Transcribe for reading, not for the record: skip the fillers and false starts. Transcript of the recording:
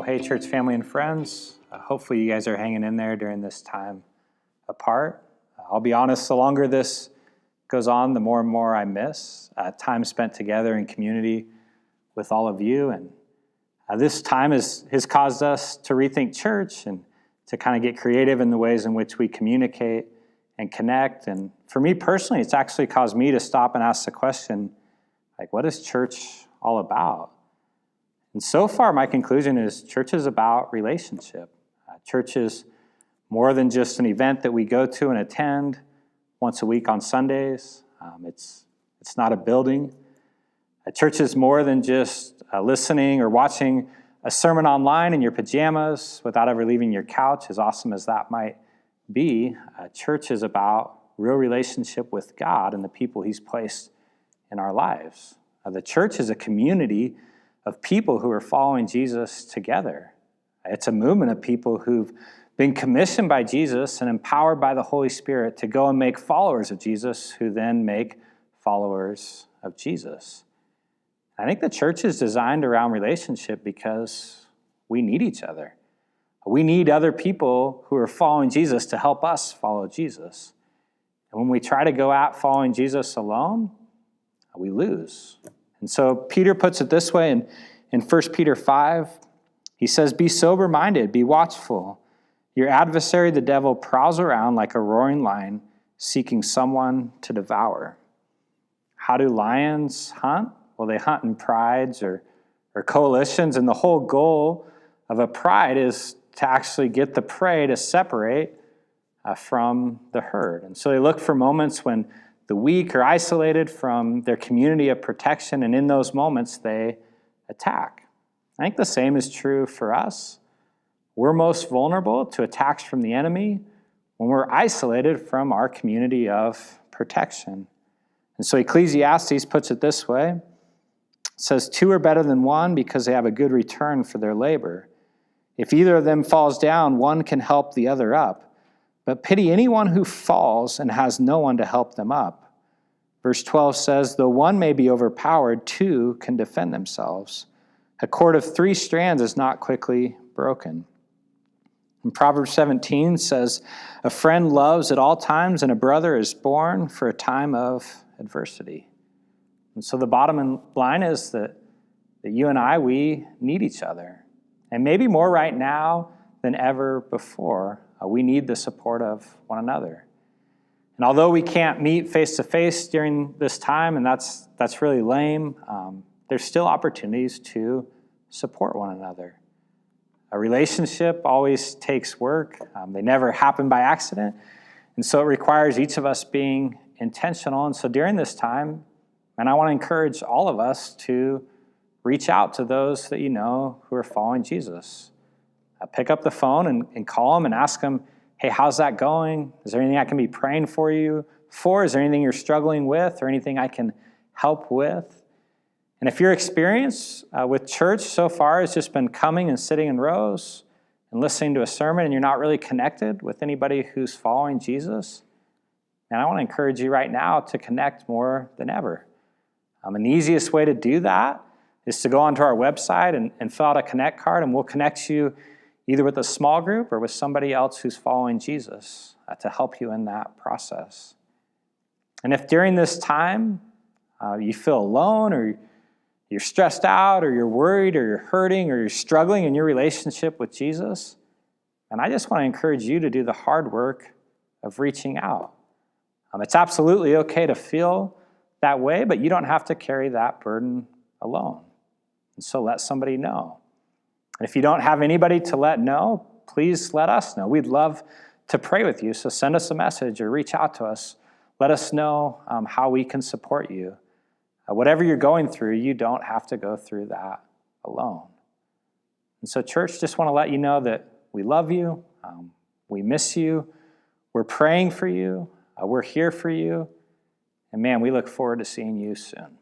Hey, church family and friends. Hopefully you guys are hanging in there during this time apart. I'll be honest, the longer this goes on, the more and more I miss time spent together in community with all of you. And this time has caused us to rethink church and to kind of get creative in the ways in which we communicate and connect. And for me personally, it's actually caused me to stop and ask the question, like, what is church all about? And so far, my conclusion is church is about relationship. Church is more than just an event that we go to and attend once a week on Sundays. It's not a building. Church is more than just listening or watching a sermon online in your pajamas without ever leaving your couch, as awesome as that might be. Church is about real relationship with God and the people He's placed in our lives. The church is a community of people who are following Jesus together. It's a movement of people who've been commissioned by Jesus and empowered by the Holy Spirit to go and make followers of Jesus, who then make followers of Jesus. I think the church is designed around relationship because we need each other. We need other people who are following Jesus to help us follow Jesus. And when we try to go out following Jesus alone, we lose. And so Peter puts it this way in 1 Peter 5. He says, "Be sober-minded, be watchful. Your adversary, the devil, prowls around like a roaring lion, seeking someone to devour." How do lions hunt? Well, they hunt in prides or coalitions, and the whole goal of a pride is to actually get the prey to separate from the herd. And so they look for moments when the weak are isolated from their community of protection, and in those moments, they attack. I think the same is true for us. We're most vulnerable to attacks from the enemy when we're isolated from our community of protection. And so Ecclesiastes puts it this way. It says, "Two are better than one because they have a good return for their labor. If either of them falls down, one can help the other up. But pity anyone who falls and has no one to help them up." Verse 12 says, "Though one may be overpowered, two can defend themselves. A cord of 3 strands is not quickly broken." And Proverbs 17 says, "A friend loves at all times, and a brother is born for a time of adversity." And so the bottom line is that you and I, we need each other. And maybe more right now than ever before. We need the support of one another. And although we can't meet face-to-face during this time, and that's really lame, there's still opportunities to support one another. A relationship always takes work. They never happen by accident. And so it requires each of us being intentional. And so during this time, and I want to encourage all of us to reach out to those that you know who are following Jesus. Pick up the phone and call them and ask them, "Hey, how's that going? Is there anything I can be praying for you for? Is there anything you're struggling with or anything I can help with?" And if your experience with church so far has just been coming and sitting in rows and listening to a sermon and you're not really connected with anybody who's following Jesus, and I want to encourage you right now to connect more than ever. And the easiest way to do that is to go onto our website and fill out a Connect card, and we'll connect you either with a small group or with somebody else who's following Jesus to help you in that process. And if during this time you feel alone or you're stressed out or you're worried or you're hurting or you're struggling in your relationship with Jesus, and I just want to encourage you to do the hard work of reaching out. It's absolutely okay to feel that way, but you don't have to carry that burden alone. And so let somebody know. And if you don't have anybody to let know, please let us know. We'd love to pray with you. So send us a message or reach out to us. Let us know how we can support you. Whatever you're going through, you don't have to go through that alone. And so, church, just want to let you know that we love you. We miss you. We're praying for you. We're here for you. And man, we look forward to seeing you soon.